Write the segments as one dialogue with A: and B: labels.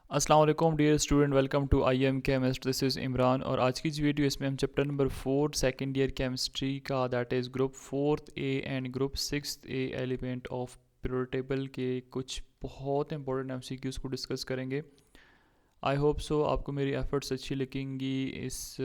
A: अस्सलाम वालेकुम dear student, welcome to I am chemist. This is Imran और आज की जो वीडियो इसमें हम chapter number 4 second year chemistry का that is group 4th A and group 6th A element of periodic table के कुछ बहुत इंपॉर्टेंट एमसीक्यूज़ को डिस्कस करेंगे। आई होप सो आपको मेरी एफर्ट्स अच्छी लगेंगी। इस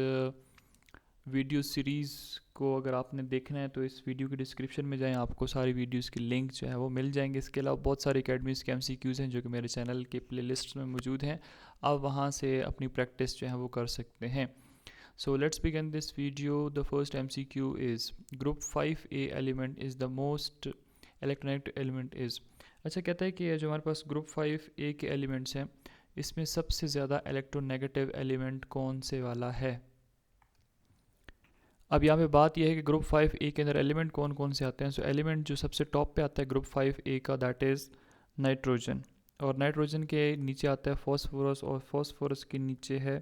A: वीडियो सीरीज़ को अगर आपने देखना है तो इस वीडियो के डिस्क्रिप्शन में जाएं, आपको सारी वीडियोस की लिंक जो है वो मिल जाएंगे। इसके अलावा बहुत सारी अकेडमीज़ के एमसीक्यूज़ हैं जो कि मेरे चैनल के प्लेलिस्ट में मौजूद हैं। आप वहां से अपनी प्रैक्टिस जो है वो कर सकते हैं। So let's begin this video. The first MCQ is group 5A element is the most electronegative element is. अच्छा, कहता है कि जो हमारे पास ग्रुप 5A के एलिमेंट्स हैं इसमें सबसे ज़्यादा इलेक्ट्रोनेगेटिव एलिमेंट कौन से वाला है। अब यहाँ पे बात यह है कि ग्रुप 5A के अंदर एलिमेंट कौन कौन से आते हैं। सो एलिमेंट जो सबसे टॉप पे आता है ग्रुप 5A का दैट इज़ नाइट्रोजन, और नाइट्रोजन के नीचे आता है फॉस्फोरस, और फॉस्फोरस के नीचे है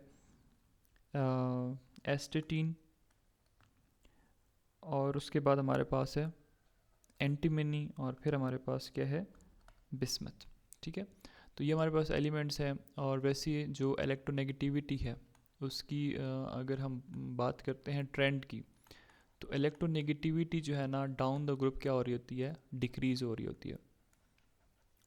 A: एस्टेटीन, और उसके बाद हमारे पास है एंटीमनी, और फिर हमारे पास क्या है, बिस्मथ। ठीक है, तो ये हमारे पास एलिमेंट्स हैं। और वैसे जो इलेक्ट्रोनेगेटिविटी है उसकी अगर हम बात करते हैं ट्रेंड की, तो इलेक्ट्रोनेगेटिविटी जो है ना डाउन द ग्रुप क्या हो रही होती है, डिक्रीज़ हो रही होती है।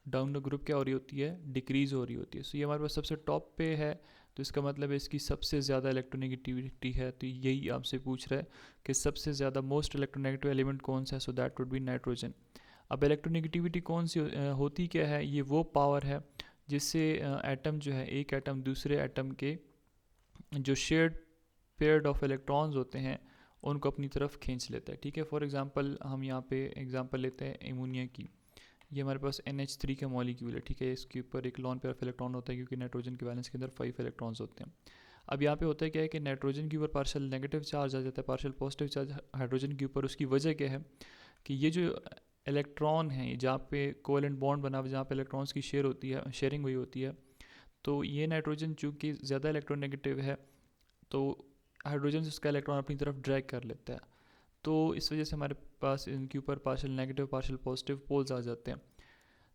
A: डाउन द ग्रुप क्या हो रही होती है, डिक्रीज़ हो रही होती है। सो ये हमारे पास सबसे टॉप पे है, तो इसका मतलब है इसकी सबसे ज़्यादा इलेक्ट्रोनेगेटिविटी है। तो यही आपसे पूछ रहा है कि सबसे ज़्यादा मोस्ट इलेक्ट्रोनेगेटिव एलिमेंट कौन सा है। So that would B nitrogen. अब इलेक्ट्रोनेगेटिविटी कौन सी होती क्या है, ये वो पावर है जिससे एटम जो है, एक एटम दूसरे एटम के जो शेयर्ड पेयर्ड ऑफ इलेक्ट्रॉन्स होते हैं उनको अपनी तरफ खींच लेता है। ठीक है, फॉर एग्जांपल हम यहाँ पे एग्जांपल लेते हैं एमोनिया की। ये हमारे पास NH3 का मॉलिक्यूल है। ठीक है, इसके ऊपर एक लॉन पेयर ऑफ इलेक्ट्रॉन होता है क्योंकि नाइट्रोजन के बैलेंस के अंदर 5 इलेक्ट्रॉन्स होते हैं। अब यहाँ पे होता है क्या है कि नाइट्रोजन के ऊपर पार्शियल नेगेटिव चार्ज आ जाता है, पार्शियल पॉजिटिव चार्ज हाइड्रोजन के ऊपर। उसकी वजह क्या है कि ये जो इलेक्ट्रॉन है जहाँ पे कोवेलेंट बॉन्ड बना हुआ, जहाँ पे इलेक्ट्रॉन्स की शेयर होती है, शेयरिंग हुई होती है, तो ये नाइट्रोजन चूँकि ज़्यादा इलेक्ट्रोनेगेटिव है तो हाइड्रोजन से उसका इलेक्ट्रॉन अपनी तरफ ड्रैग कर लेता है। तो इस वजह से हमारे पास इनके ऊपर partial negative partial positive poles आ जाते हैं।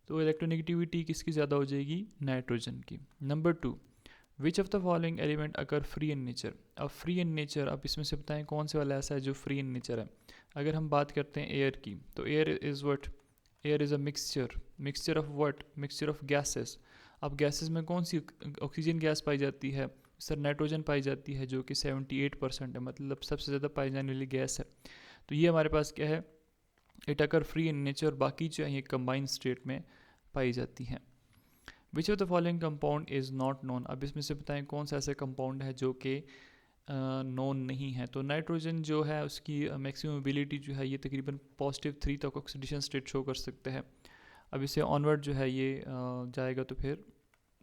A: तो इलेक्ट्रोनेगेटिविटी किसकी ज़्यादा हो जाएगी, नाइट्रोजन की। Number 2, which of the following element अगर फ्री इन नेचर। अब फ्री इन नेचर, अब इसमें से बताएं कौन से वाला ऐसा है जो फ्री इन नेचर है। अगर हम बात करते हैं एयर की, तो air is what, air is a mixture of what, mixture of gases. अब गैसेस में कौन सी ऑक्सीजन गैस पाई जाती है, सर नाइट्रोजन पाई जाती है जो कि 78% है, मतलब सबसे ज़्यादा पाई जाने वाली गैस है। तो ये हमारे पास क्या है, it occur free in nature, बाकी जो है ये कंबाइंड स्टेट में पाई जाती हैं। विच of the following compound is not known. अब इसमें से बताएं कौन सा ऐसा कंपाउंड है जो कि नोन नहीं है। तो नाइट्रोजन जो है उसकी मैक्सिमम एबिलिटी जो है ये तकरीबन +3 तक ऑक्सीडेशन स्टेट शो कर सकते हैं। अब इसे ऑनवर्ड जो है ये जाएगा तो फिर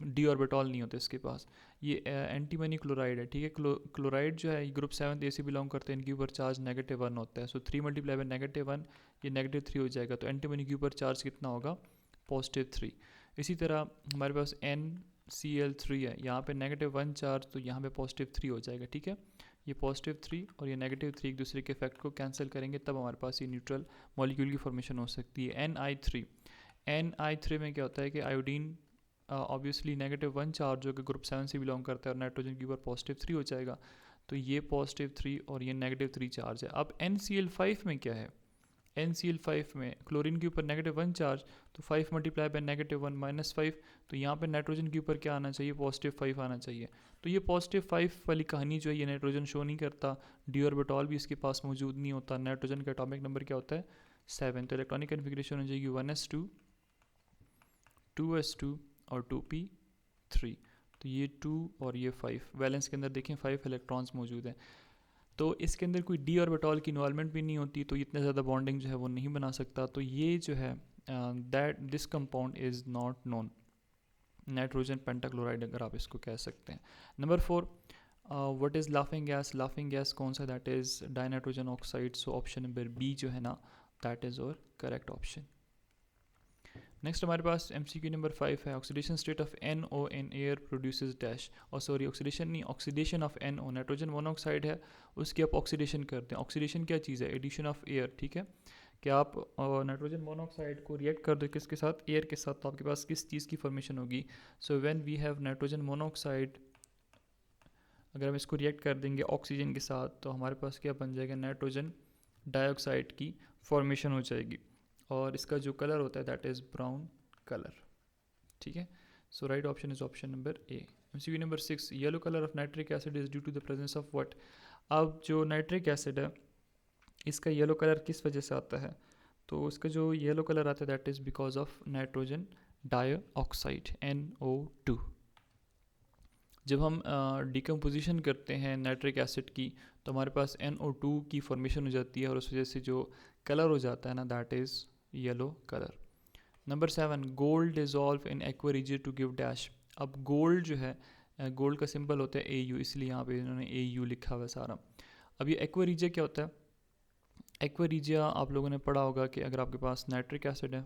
A: डी ऑर्बिटॉल नहीं होते इसके पास। ये एंटीमनी क्लोराइड है। ठीक है, क्लोराइड जो है ग्रुप 7A से बिलोंग करते हैं, इनके ऊपर चार्ज -1 होता है। सो 3 × -1 ये -3 हो जाएगा। तो एंटीमनी के ऊपर चार्ज कितना होगा, +3। इसी तरह हमारे पास NCl3 है, यहाँ पे -1 चार्ज, तो यहाँ पे +3 हो जाएगा। ठीक है, ये +3 और ये -3 एक दूसरे के इफेक्ट को कैंसिल करेंगे, तब हमारे पास ये न्यूट्रल मॉलिक्यूल की फॉर्मेशन हो सकती है। Ni3 में क्या होता है कि आयोडीन ऑब्वियसली -1 चार्ज जो कि ग्रुप 7 से बिलोंग करता है और नाइट्रोजन के ऊपर +3 हो जाएगा, तो ये +3 और ये -3 चार्ज है। अब NCl5 में क्या है, NCl5 में क्लोरीन के ऊपर -1 चार्ज, तो 5 × -1 -5, तो यहाँ पे नाइट्रोजन के ऊपर क्या आना चाहिए, +5 आना चाहिए। तो ये +5 वाली कहानी जो है ये नाइट्रोजन शो नहीं करता, डी ऑर्बिटॉल भी इसके पास मौजूद नहीं होता। नाइट्रोजन का एटॉमिक नंबर क्या होता है, 7। तो इलेक्ट्रॉनिक कन्फिग्रेशन हो जाएगी 1s2 2s2 और 2p3। तो ये 2 और ये 5, वैलेंस के अंदर देखें 5 इलेक्ट्रॉन्स मौजूद हैं। तो इसके अंदर कोई डी ऑर्बिटॉल की इन्वॉल्वमेंट भी नहीं होती, तो इतने ज़्यादा बॉन्डिंग जो है वो नहीं बना सकता। तो ये जो है that this compound is not known, nitrogen pentachloride अगर आप इसको कह सकते हैं। Number 4, what is laughing gas. Laughing gas कौन सा, that is dinitrogen oxide. So option number B जो है ना, दैट इज़ और करेक्ट ऑप्शन। नेक्स्ट हमारे पास MCQ नंबर 5 है, oxidation state of NO in air produces dash. और सॉरी, ऑक्सीडेशन नहीं, oxidation of NO, nitrogen monoxide है, उसकी आप ऑक्सीडेशन करते हैं। ऑक्सीडेशन क्या चीज़ है, एडिशन ऑफ एयर। ठीक है, कि आप नाइट्रोजन मोनोऑक्साइड को रिएक्ट कर दो किसके साथ, एयर के साथ, तो आपके पास किस चीज़ की फॉर्मेशन होगी। So when we have nitrogen monoxide, अगर हम इसको रिएक्ट कर देंगे ऑक्सीजन के साथ तो हमारे पास क्या बन जाएगा, नाइट्रोजन डाइऑक्साइड की फॉर्मेशन हो जाएगी और इसका जो कलर होता है दैट इज़ ब्राउन कलर। ठीक है, so right option is option number A. MCQ number 6, yellow colour of nitric acid is due to the presence of what. अब जो नाइट्रिक एसिड है इसका येलो कलर किस वजह से आता है, तो इसका जो येलो कलर आता है that is because of nitrogen dioxide NO2। जब हम डिकम्पोजिशन करते हैं नाइट्रिक एसिड की तो हमारे पास NO2 की फॉर्मेशन हो जाती है और उस वजह से जो कलर हो जाता है ना that is yellow colour. Number 7, gold dissolve in aqua region to give dash. अब गोल्ड जो है, गोल्ड का सिंबल होता है AU, इसलिए यहाँ पे इन्होंने AU लिखा हुआ है सारा। अब ये एक्वा रीजिया क्या होता है, एक्वा रीजिया आप लोगों ने पढ़ा होगा कि अगर आपके पास नाइट्रिक एसिड है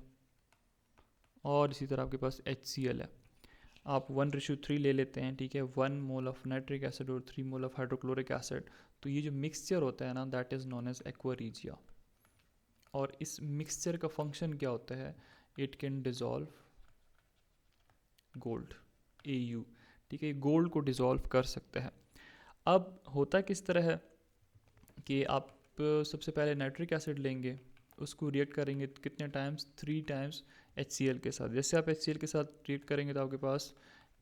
A: और इसी तरह आपके पास HCl है, आप 1:3 ले लेते हैं, ठीक है, 1 मोल ऑफ नाइट्रिक एसिड और 3 मोल ऑफ हाइड्रोक्लोरिक एसिड, तो ये जो मिक्सचर होता है ना that is known as aqua regia. और इस मिक्सचर का फंक्शन क्या होता है, it can dissolve gold AU, ठीक है, गोल्ड को डिज़ोल्व कर सकता है। अब होता किस तरह है कि आप सबसे पहले नाइट्रिक एसिड लेंगे, उसको रिएक्ट करेंगे कितने टाइम्स, 3 टाइम्स HCl के साथ। जैसे आप HCl के साथ रिएक्ट करेंगे तो आपके पास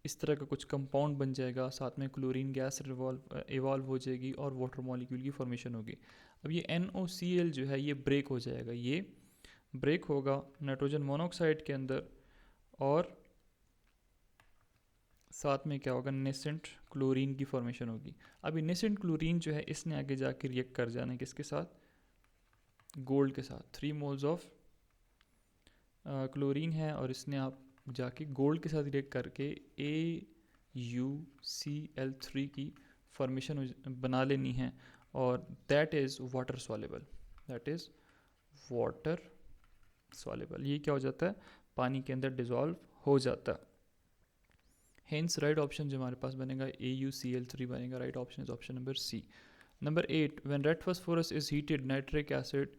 A: इस तरह का कुछ कंपाउंड बन जाएगा, साथ में क्लोरीन गैस इवॉल्व हो जाएगी और वाटर मॉलिक्यूल की फॉर्मेशन होगी। अब ये NOCl जो है ये ब्रेक हो जाएगा, ये ब्रेक होगा नाइट्रोजन मोनोऑक्साइड के अंदर और साथ में क्या होगा, नेसेंट क्लोरीन की फॉर्मेशन होगी। अभी नेसेंट क्लोरीन जो है इसने आगे जाके रिएक्ट कर जाना है किसके साथ, गोल्ड के साथ। 3 मोल्स ऑफ क्लोरीन है और इसने आप जाके गोल्ड के साथ रिएक्ट करके AuCl3 की फॉर्मेशन बना लेनी है और that is water soluble, that is water soluble. ये क्या हो जाता है, पानी के अंदर डिज़ोल्व हो जाता है। हेंस राइट ऑप्शन जो हमारे पास बनेगा AuCl3 बनेगा, right option is option number C। Number 8, when red phosphorus is heated nitric acid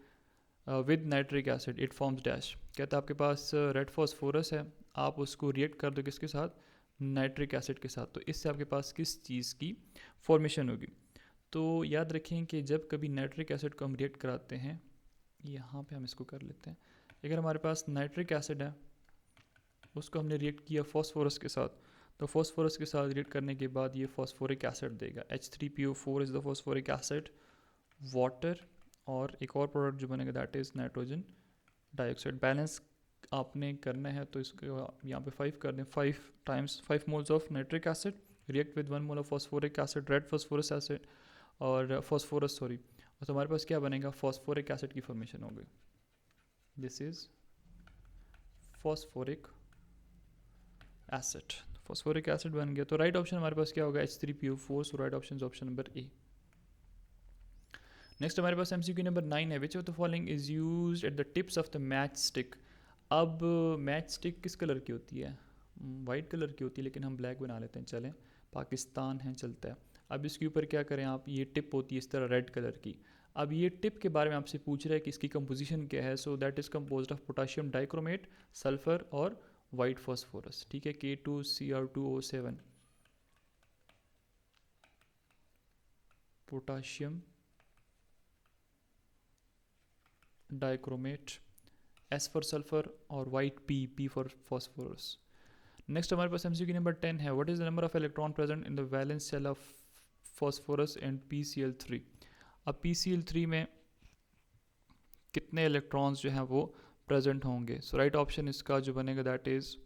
A: with nitric acid it forms dash. कहता है आपके पास रेड फास्फोरस है, आप उसको रिएक्ट कर दो किसके साथ, नाइट्रिक एसिड के साथ, तो इससे आपके पास किस चीज़ की फॉर्मेशन होगी। तो याद रखें कि जब कभी नाइट्रिक एसिड को हम रिएक्ट कराते हैं, यहाँ पे हम इसको कर लेते हैं, अगर हमारे पास नाइट्रिक एसिड है उसको हमने रिएक्ट किया फॉस्फोरस के साथ, तो फॉस्फोरस के साथ रिएक्ट करने के बाद ये फॉस्फोरिक एसिड देगा, H3PO4 is the phosphoric acid, water और एक और प्रोडक्ट जो बनेगा that is nitrogen dioxide. Balance आपने करना है तो इसको यहाँ पे 5 कर दें, 5 times 5 moles of nitric acid react with 1 mole of phosphoric acid, red phosphorous acid और फॉस्फोरस सॉरी, और हमारे पास क्या बनेगा, फॉस्फोरिक एसिड की फॉर्मेशन हो गई, this is phosphoric acid, phosphoric acid बन गया। तो राइट ऑप्शन हमारे पास क्या होगा, H3PO4, सो राइट ऑप्शन ऑप्शन नंबर ए। नेक्स्ट हमारे पास MCQ नंबर 9 है, विच of the following is used at the tips of the match stick. अब मैच स्टिक किस कलर की होती है, वाइट कलर की होती है, लेकिन हम ब्लैक बना लेते हैं, चलें पाकिस्तान है चलता है। अब इसके ऊपर क्या करें आप, ये टिप होती है इस तरह रेड कलर की। अब ये टिप के बारे में आपसे पूछ रहा है कि इसकी कंपोजिशन क्या है, so that is composed of potassium dichromate, sulphur और वाइट फॉस्फोरस, ठीक है, K2Cr2O7, potassium dichromate, S for sulphur और white P for phosphorus. Next हमारे पास MCQ नंबर 10 है, what is the number of electron present in the valence shell of phosphorus and PCl3। अब PCl3 में कितने electrons जो हैं वो प्रेजेंट होंगे, सो राइट ऑप्शन इसका जो बनेगा that is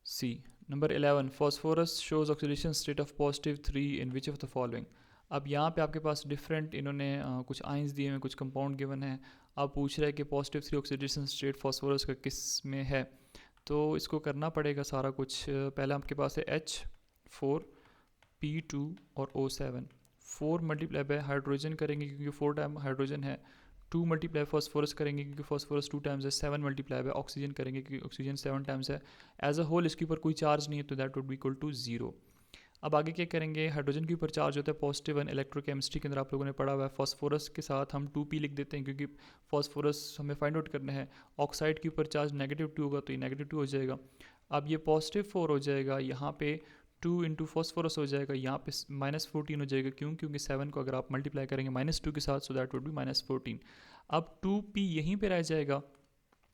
A: C। Number 11, phosphorus shows oxidation state of +3 in which of the following. अब यहाँ पे आपके पास डिफरेंट इन्होंने कुछ आइंस दिए हैं, कुछ कंपाउंड गिवन है, आप पूछ रहे हैं कि +3 ऑक्सीडेशन स्टेट फॉस्फोरस का किस में है, तो इसको करना पड़ेगा सारा कुछ। पहले आपके पास है H4 P2 और O7, 4 मल्टीप्लाई बाय हाइड्रोजन करेंगे क्योंकि 4 टाइम हाइड्रोजन है, 2 मल्टीप्लाई फॉस्फोरस करेंगे क्योंकि फॉस्फोरस 2 टाइम्स है, 7 मल्टीप्लाई बाय ऑक्सीजन करेंगे क्योंकि ऑक्सीजन 7 टाइम्स है। एज अ होल इसके ऊपर कोई चार्ज नहीं है तो that would be equal to 0। अब आगे क्या करेंगे, हाइड्रोजन के ऊपर चार्ज होता है पॉजिटिव 1, इलेक्ट्रोकेमिस्ट्री के अंदर आप लोगों ने पढ़ा हुआ है। फॉस्फोरस के साथ हम 2p लिख देते हैं क्योंकि फॉस्फोरस हमें फाइंड आउट करना है। ऑक्साइड के ऊपर चार्ज -2 होगा तो ये -2 हो जाएगा। अब ये +4 हो जाएगा, यहाँ पे 2 इंटू फॉस्फोरस हो जाएगा, यहाँ पे -14 हो जाएगा। क्यों? क्योंकि 7 को अगर आप मल्टीप्लाई करेंगे -2 के साथ, सो दैट वुड बी -14। अब 2p यहीं पे रह जाएगा,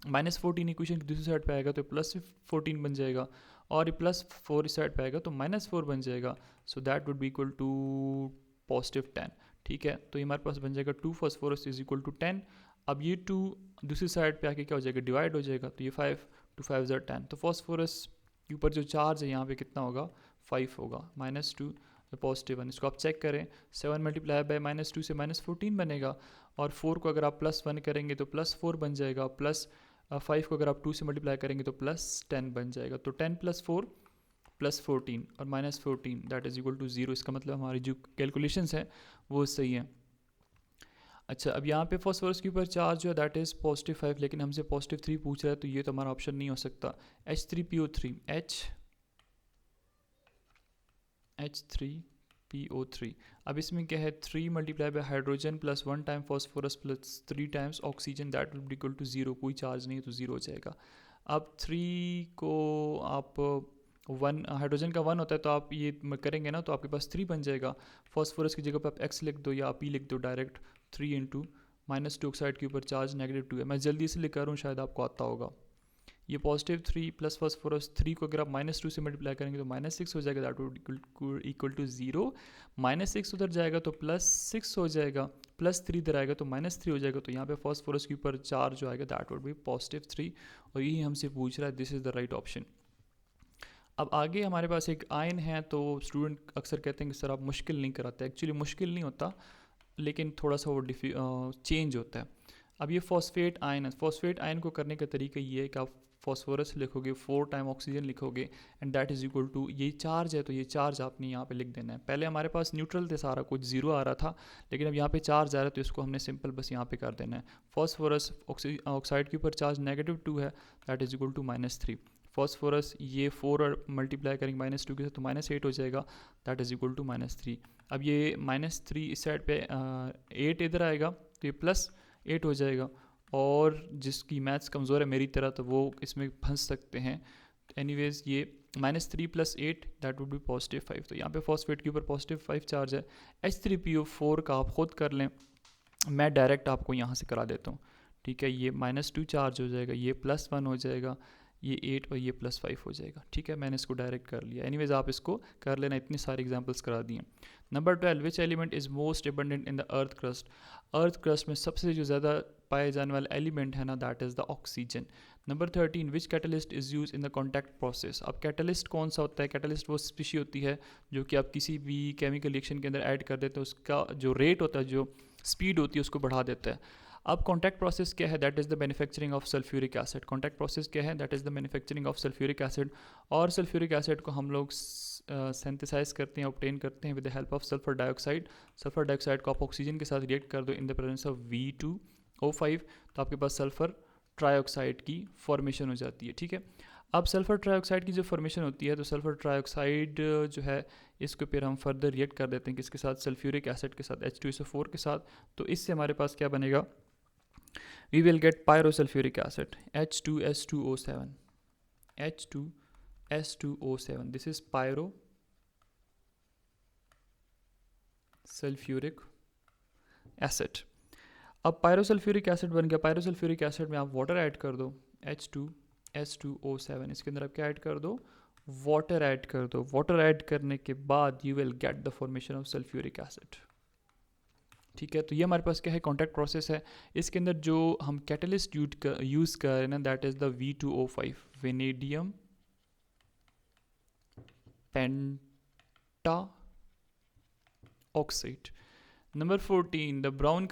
A: -14 इक्वेशन की दूसरी साइड पे आएगा तो +14 बन जाएगा, और ये +4 इस साइड पे आएगा तो -4 बन जाएगा। So that would be equal to +10। ठीक है, तो ये हमारे पास बन जाएगा 2 फॉस्फोरस इज इक्वल टू 10। अब ये 2 दूसरी साइड पे आके क्या हो जाएगा, डिवाइड हो जाएगा, तो ये 5 2 5 ज़ा 10। तो फॉस्फोरस के ऊपर जो चार्ज है यहाँ पे कितना होगा, 5 होगा, -2 +1। इसको आप चेक करें, 7 मल्टीप्लाई बाय -2 से -14 बनेगा, और 4 को अगर आप +1 करेंगे तो +4 बन जाएगा, प्लस 5 को अगर आप 2 से मल्टीप्लाई करेंगे तो +10 बन जाएगा। तो 10 + 4 +14 और -14 दैट इज इक्वल टू 0। इसका मतलब हमारी जो कैलकुलेशंस हैं वो सही है। अच्छा, अब यहाँ पे फॉस्फोरस के ऊपर चार्ज जो है दैट इज़ +5, लेकिन हमसे +3 पूछ रहा है, तो ये तो हमारा ऑप्शन नहीं हो सकता। H3PO3 H3PO3। अब इसमें क्या है, 3 multiply by hydrogen plus 1 time phosphorus plus 3 times oxygen that will be equal to 0। कोई चार्ज नहीं है तो 0 हो जाएगा। अब 3 को आप 1 हाइड्रोजन का 1 होता है तो आप ये करेंगे ना तो आपके पास 3 बन जाएगा। फॉस्फोरस की जगह पर आप x लिख दो या p लिख दो डायरेक्ट। 3 इंटू -2 ऑक्साइड के ऊपर चार्ज -2 है। मैं जल्दी से लिख कर रहा हूँ, शायद आपको आता होगा। ये +3 प्लस फॉस्फोरस 3 को अगर आप -2 से मल्टीप्लाई करेंगे तो -6 हो जाएगा, दैट वुड इक्वल टू 0। -6 उधर जाएगा तो +6 हो जाएगा, +3 इधर आएगा तो -3 हो जाएगा। तो यहाँ पे फॉस्फोरस के ऊपर चार्ज जो आएगा दैट वुड बी +3, और यही हमसे पूछ रहा है, this is the right option. अब आगे हमारे पास एक आयन है, तो स्टूडेंट अक्सर कहते हैं कि सर आप मुश्किल नहीं कराते। एक्चुअली मुश्किल नहीं होता, लेकिन थोड़ा सा वो चेंज होता है। अब ये फॉस्फेट आयन है। फॉस्फेट आयन को करने का तरीका ये है कि आप फॉस्फोरस लिखोगे, 4 टाइम ऑक्सीजन लिखोगे, and that is equal to, ये चार्ज है तो ये चार्ज आपने यहाँ पे लिख देना है। पहले हमारे पास न्यूट्रल थे, सारा कुछ 0 आ रहा था, लेकिन अब यहाँ पे चार्ज आ रहा है तो इसको हमने सिंपल बस यहाँ पे कर देना है। फॉस्फोरस ऑक्साइड के ऊपर चार्ज -2 है, that is equal to -3। Phosphorus ये 4 और मल्टीप्लाई करेंगे -2 के साथ तो -8 हो जाएगा, दैट इज़ इक्वल टू -3। अब ये -3 इस साइड पे 8 इधर आएगा तो ये +8 हो जाएगा, और जिसकी मैथ्स कमज़ोर है मेरी तरह तो वो इसमें फंस सकते हैं। एनीवेज ये -3 + 8 दैट वुड बी +5। तो यहाँ पे फॉस्फेट के ऊपर +5 चार्ज है। H3PO4 का आप खुद कर लें, मैं डायरेक्ट आपको यहाँ से करा देता हूँ। ठीक है, ये -2 चार्ज हो जाएगा, ये +1 हो जाएगा, ये 8 और ये +5 हो जाएगा। ठीक है, मैंने इसको डायरेक्ट कर लिया। एनीवेज आप इसको कर लेना, इतनी सारी एग्जांपल्स करा दिए। Number 12, which element is most abundant in the earth crust. Earth crust में सबसे जो ज़्यादा पाए जाने वाला एलिमेंट है ना, that is the oxygen. Number 13, which catalyst is use in the contact process. अब कैटलिस्ट कौन सा होता है, कैटलिस्ट वो स्पीशी होती है जो कि आप किसी भी केमिकल रिएक्शन के अंदर ऐड कर देते हैं, उसका जो रेट होता है, जो स्पीड होती है, उसको बढ़ा देता है। अब कॉन्टैक्ट प्रोसेस क्या है, that is the manufacturing of sulphuric acid. Contact process क्या है, that is the manufacturing of sulphuric acid. और सल्फ्यूरिक एसिड को हम लोग सिंथेसाइज करते हैं, ऑब्टेन करते हैं with the help of sulphur dioxide. Sulphur dioxide को आप ऑक्सीजन के साथ रिएक्ट कर दो in the presence of V2O5, तो आपके पास सल्फर ट्राइऑक्साइड की फॉर्मेशन हो जाती है। ठीक है, अब सल्फर ट्राइऑक्साइड की जो फॉर्मेशन होती है, तो सल्फर ट्राइऑक्साइड जो है इसको फिर हम फर्दर रिएक्ट कर देते हैं किसके साथ, सल्फ्यूरिक एसिड के साथ, H2SO4 के साथ। तो इससे हमारे पास क्या बनेगा, we will get pyrosulfuric acid, H2S2O7, H2S2O7, this is pyrosulfuric acid। अब pyrosulfuric acid बन गया। pyrosulfuric acid में आप वाटर ऐड कर दो, H2S2O7, इसके अंदर आप क्या ऐड कर दो, वाटर ऐड कर दो। वाटर ऐड करने के बाद you will get the formation of sulfuric acid। ठीक है, तो ये हमारे पास क्या है, कॉन्टैक्ट प्रोसेस है। इसके अंदर जो हम कैटलिस्ट यूज़ कर रहे हैं ना, that is the V2O5, vanadium penta oxide. Number 14, the brown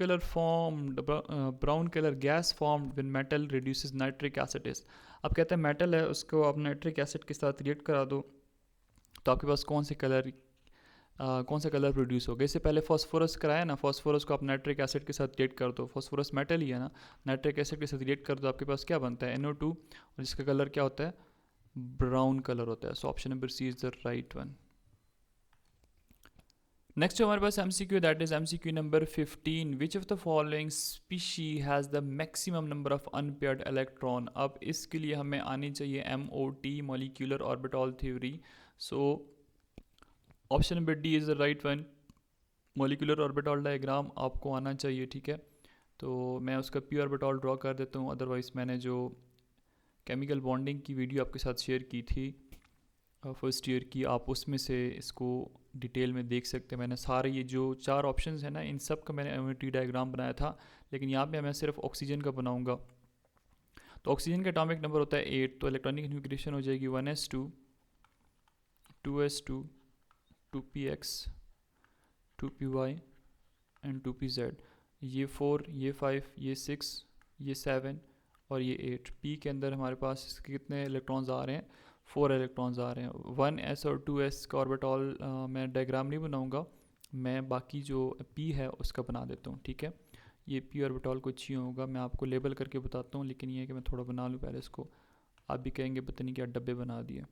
A: colour gas formed when metal reduces nitric acid is. अब कहते हैं मेटल है, उसको आप नाइट्रिक एसिड के साथ रिएक्ट करा दो तो आपके पास कौन सा कलर प्रोड्यूस होगा। इससे पहले फॉस्फोरस कराया ना, फॉस्फोरस को आप नाइट्रिक एसिड के साथ रिएक्ट कर दो, फॉस्फोरस मेटल ही है ना, नाइट्रिक एसिड के साथ रिएक्ट कर दो, आपके पास क्या बनता है, NO2, और जिसका कलर क्या होता है, ब्राउन कलर होता है। So option number C is the right one. Next हमारे पास MCQ, that is MCQ number 15, which of the following species has the maximum number of unpaired electron. अब इसके लिए हमें आनी चाहिए MOT, molecular orbital theory. So option number D is the right one. Molecular orbital diagram आपको आना चाहिए, ठीक है। तो मैं उसका पी ऑर्बिटल ड्रॉ कर देता हूँ, अदरवाइज़ मैंने जो केमिकल बॉन्डिंग की वीडियो आपके साथ शेयर की थी फर्स्ट ईयर की, आप उसमें से इसको डिटेल में देख सकते हैं। मैंने सारे ये जो 4 ऑप्शंस हैं ना, इन सब का मैंने MOT डायग्राम बनाया था, लेकिन यहाँ पे मैं सिर्फ ऑक्सीजन का बनाऊंगा। तो ऑक्सीजन का एटॉमिक नंबर होता है 8, तो इलेक्ट्रॉनिक कन्फिग्रेशन हो जाएगी 1s2, 2s2, 2px, 2py and 2pz। ये 4, ये 5, ये 6, ये 7 और ये 8। पी के अंदर हमारे पास इसके कितने इलेक्ट्रॉन्स आ रहे हैं? 4 इलेक्ट्रॉन्स आ रहे हैं। 1s और 2s का ऑर्बिटल मैं डायग्राम नहीं बनाऊंगा, मैं बाकी जो पी है उसका बना देता हूँ, ठीक है। ये पी ऑर्बिटल कुछ ही होगा, मैं आपको लेबल करके बताता हूँ, लेकिन ये है कि मैं थोड़ा बना लूँ पहले इसको। आप भी कहेंगे पता नहीं क्या डब्बे बना दिए।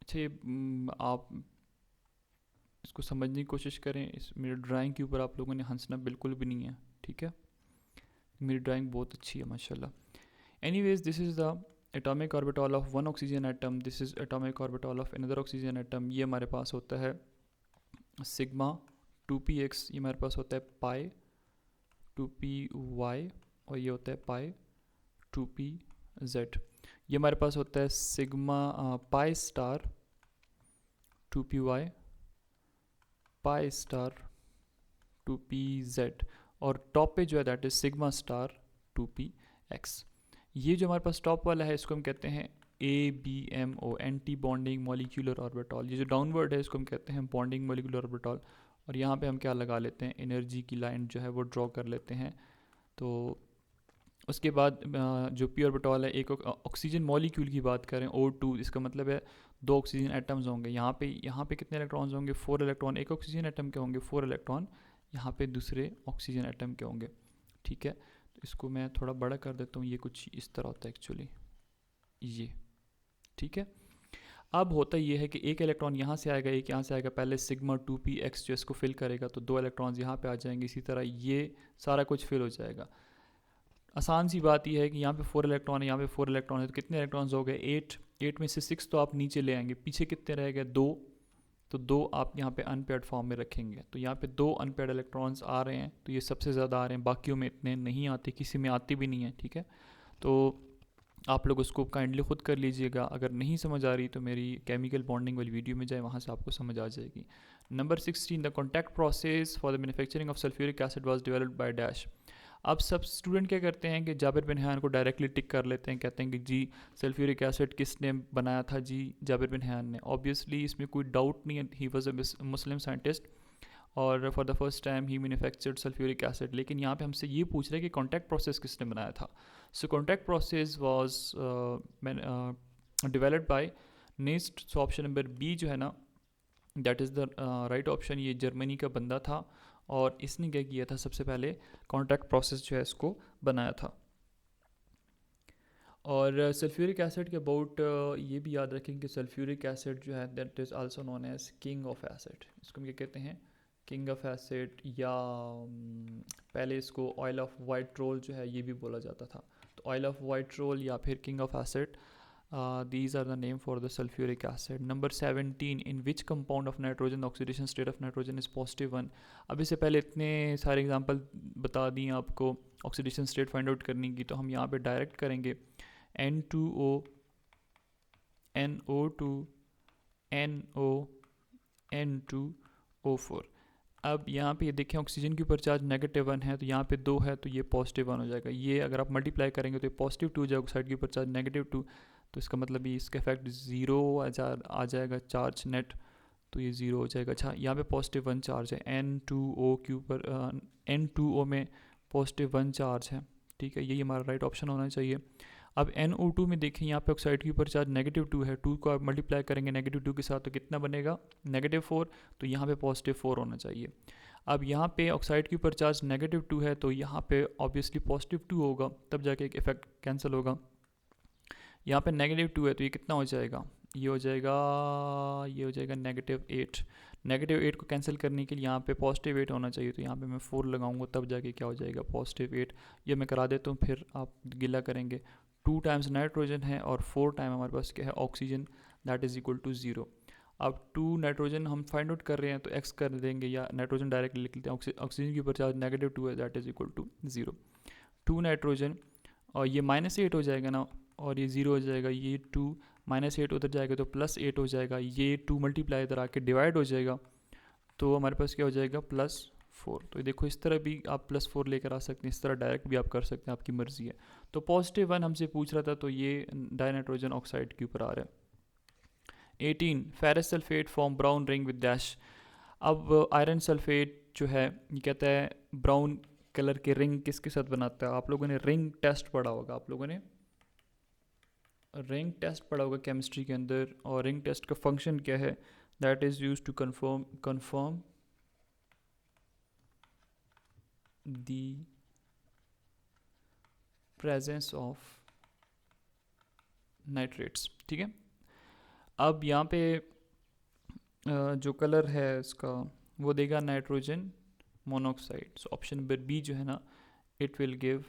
A: अच्छा, ये आप इसको समझने की कोशिश करें। इस मेरे ड्राइंग के ऊपर आप लोगों ने हंसना बिल्कुल भी नहीं है, ठीक है। मेरी ड्राइंग बहुत अच्छी है माशाल्लाह। Anyways, this is the atomic orbital of one oxygen atom, this is atomic orbital of another oxygen atom. ये हमारे पास होता है सिग्मा 2px, ये हमारे पास होता है पाई 2py, और ये होता है पाई 2pz। ये हमारे पास होता है sigma pi star 2py, pi star 2pz, और टॉप पे जो है that is sigma star 2px। ये जो हमारे पास टॉप वाला है इसको हम कहते हैं ABMO, anti bonding molecular orbital. ये जो डाउनवर्ड है इसको हम कहते हैं बॉन्डिंग मॉलिक्यूलर ऑर्बिटल। और यहाँ पे हम क्या लगा लेते हैं, एनर्जी की लाइन जो है वो ड्रॉ कर लेते हैं। तो उसके बाद जो पी ऑर्बिटल है, एक ऑक्सीजन मॉलिक्यूल की बात करें O2, इसका मतलब है 2 ऑक्सीजन एटम्स होंगे। यहाँ पे कितने इलेक्ट्रॉन्स होंगे? 4 इलेक्ट्रॉन एक ऑक्सीजन एटम के होंगे, 4 इलेक्ट्रॉन यहाँ पे दूसरे ऑक्सीजन एटम के होंगे, ठीक है। तो इसको मैं थोड़ा बड़ा कर देता हूँ, ये कुछ इस तरह होता है एक्चुअली, ये, ठीक है। अब होता ये है कि एक इलेक्ट्रॉन यहाँ से आएगा, एक यहाँ से आएगा। पहले सिग्मा 2px जो इसको फिल करेगा, तो 2 इलेक्ट्रॉन्स यहाँ पे आ जाएंगे। इसी तरह ये सारा कुछ फिल हो जाएगा। आसान सी बात यह है कि यहाँ पे 4 इलेक्ट्रॉन है, यहाँ पे 4 इलेक्ट्रॉन है, तो कितने इलेक्ट्रॉन्स हो गए? 8 में से 6 तो आप नीचे ले आएंगे, पीछे कितने रह गए? 2, तो 2 आप यहाँ पे अनपेयर्ड फॉर्म में रखेंगे। तो यहाँ पे 2 अनपेयर्ड इलेक्ट्रॉन्स आ रहे हैं, तो ये सबसे ज़्यादा आ रहे हैं, बाकियों में इतने नहीं आते, किसी में आते भी नहीं है, ठीक है। तो आप लोग उसको काइंडली ख़ुद कर लीजिएगा। अगर नहीं समझ आ रही तो मेरी केमिकल बॉन्डिंग वाली वीडियो में जाए, वहाँ से आपको समझ आ जाएगी। Number 16, the contact process for the manufacturing of sulphuric acid was developed by dash. अब सब स्टूडेंट क्या करते हैं कि जाबिर बिन हैन को डायरेक्टली टिक कर लेते हैं, कहते हैं कि जी सल्फ्यूरिक एसिड किसने बनाया था? जी जाबिर बिन हैन ने। ऑब्वियसली इसमें कोई डाउट नहीं है, he was a Muslim scientist और for the first time he manufactured sulphuric acid. लेकिन यहाँ पे हमसे ये पूछ रहे हैं कि कॉन्टैक्ट प्रोसेस किसने बनाया था। So contact process was developed by Nest. So option number B जो है ना, that is the right option. ये जर्मनी का बंदा था और इसने क्या किया था, सबसे पहले कॉन्टैक्ट प्रोसेस जो है इसको बनाया था। और सल्फ्यूरिक एसिड के अबाउट ये भी याद रखें कि सल्फ्यूरिक एसिड जो है that is also known as king of acid. इसको हम क्या कहते हैं? किंग ऑफ एसिड, या पहले इसको ऑयल ऑफ वाइट्रोल जो है ये भी बोला जाता था। तो ऑयल ऑफ वाइट्रोल या फिर king of acid, these are the name for the sulfuric acid. Number 17, in which compound of nitrogen the oxidation state of nitrogen is +1। अब इससे पहले इतने सारे एग्जांपल बता दिए आपको ऑक्सीडेशन स्टेट फाइंड आउट करने की, तो हम यहाँ पे डायरेक्ट करेंगे N2O, NO2, NO, N2O4। अब यहाँ पे ये देखें ऑक्सीजन के ऊपर चार्ज -1 है, तो यहाँ पे 2 है तो ये +1 हो जाएगा। ये अगर आप मल्टीप्लाई करेंगे तो ये +2 हो जाएगा, ऑक्साइड के ऊपर चार्ज -2, तो इसका मतलब ये इसका इफेक्ट 0 आ जाएगा चार्ज नेट, तो ये 0 हो जाएगा। अच्छा, यहाँ पे +1 चार्ज है, N2O के ऊपर N2O में +1 चार्ज है, ठीक है। यही हमारा राइट ऑप्शन होना चाहिए। अब NO2 में देखें, यहाँ पे ऑक्साइड के ऊपर चार्ज -2 है, 2 को आप मल्टीप्लाई करेंगे -2 के साथ तो कितना बनेगा? -4, तो यहाँ पे +4 होना चाहिए। अब यहाँ पे ऑक्साइड के ऊपर चार्ज -2 है, तो यहाँ पे ऑब्वियसली +2 होगा, तब जाके एक इफेक्ट कैंसिल होगा। यहाँ पे -2 है तो ये कितना हो जाएगा? ये हो जाएगा -8। -8 को कैंसिल करने के लिए यहाँ पे +8 होना चाहिए, तो यहाँ पे मैं 4 लगाऊंगा, तब जाके क्या हो जाएगा +8। ये मैं करा देता हूँ, फिर आप गिला करेंगे। 2 टाइम्स नाइट्रोजन है और 4 टाइम हमारे पास क्या है, oxygen, that is equal to 0। अब 2 नाइट्रोजन हम फाइंड आउट कर रहे हैं तो x कर देंगे, या नाइट्रोजन डायरेक्टली लिख लेते हैं। ऑक्सीजन के ऊपर चार्ज -2 है, that is equal to 0। 2 nitrogen, और ये -8 हो जाएगा ना, और ये 0 हो जाएगा, ये 2 -8 उधर जाएगा तो +8 हो जाएगा, ये 2 मल्टीप्लाई इधर आके डिवाइड हो जाएगा, तो हमारे पास क्या हो जाएगा, +4। तो देखो इस तरह भी आप +4 लेकर आ सकते हैं, इस तरह डायरेक्ट भी आप कर सकते हैं, आपकी मर्ज़ी है। तो +1 हमसे पूछ रहा था, तो ये डाइनाइट्रोजन ऑक्साइड के ऊपर आ रहा है। 18 ferrous sulphate form brown ring with dash. अब आयरन सल्फेट जो है, ये कहता है ब्राउन कलर के रिंग किसके साथ बनाता है। आप लोगों ने रिंग टेस्ट पढ़ा होगा, आप लोगों ने रिंग टेस्ट पढ़ा होगा केमिस्ट्री के अंदर, और रिंग टेस्ट का फंक्शन क्या है, that is use to confirm the presence of nitrates, ठीक है। अब यहाँ पे जो कलर है इसका, वो देगा nitrogen monoxide. So option number B जो है ना, it will give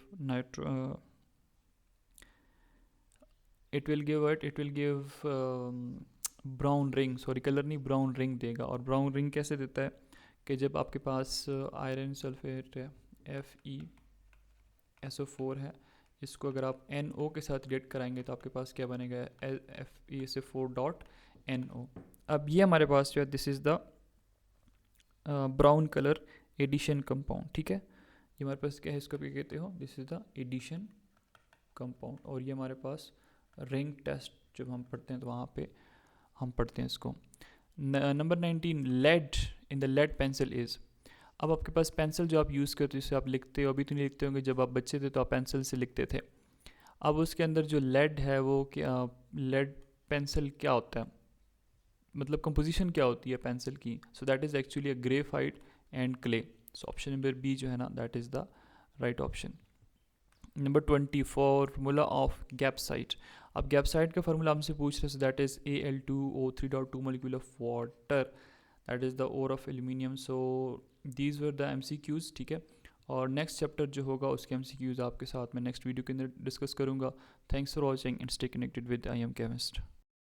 A: brown ring, sorry colour नहीं, ब्राउन रिंग देगा। और ब्राउन रिंग कैसे देता है कि जब आपके पास आयरन सल्फेट है, FeSO4 है, इसको अगर आप NO के साथ रिएक्ट कराएंगे तो आपके पास क्या बनेगा, FeSO4.NO। अब ये हमारे पास जो है, this is the brown colour addition compound, ठीक है। ये हमारे पास क्या है, इसको क्या कहते हो, this is the addition compound. और ये हमारे पास रिंग टेस्ट जब हम पढ़ते हैं तो वहाँ पे हम पढ़ते हैं इसको। Number 19 lead in the lead pencil is. अब आपके पास पेंसिल जो आप यूज़ करते हो, जिससे आप लिखते हो, अभी तो नहीं लिखते होंगे, जब आप बच्चे थे तो आप पेंसिल से लिखते थे। अब उसके अंदर जो लेड है, वो क्या, लेड पेंसिल क्या होता है, मतलब कंपोजिशन क्या होती है पेंसिल की। So that is actually a graphite and clay. So option number B जो है ना, that is the right option. Number 20 formula of gibbsite. अब गैप्साइट का फार्मूला हमसे पूछ रहे हैं, that is Al2O3.2 molecule of water, that is the ore of aluminium. So these were the MCQs, ठीक है। और नेक्स्ट चैप्टर जो होगा उसके MCQs आपके साथ मैं नेक्स्ट वीडियो के अंदर डिस्कस करूँगा। Thanks for watching and stay connected with I am chemist.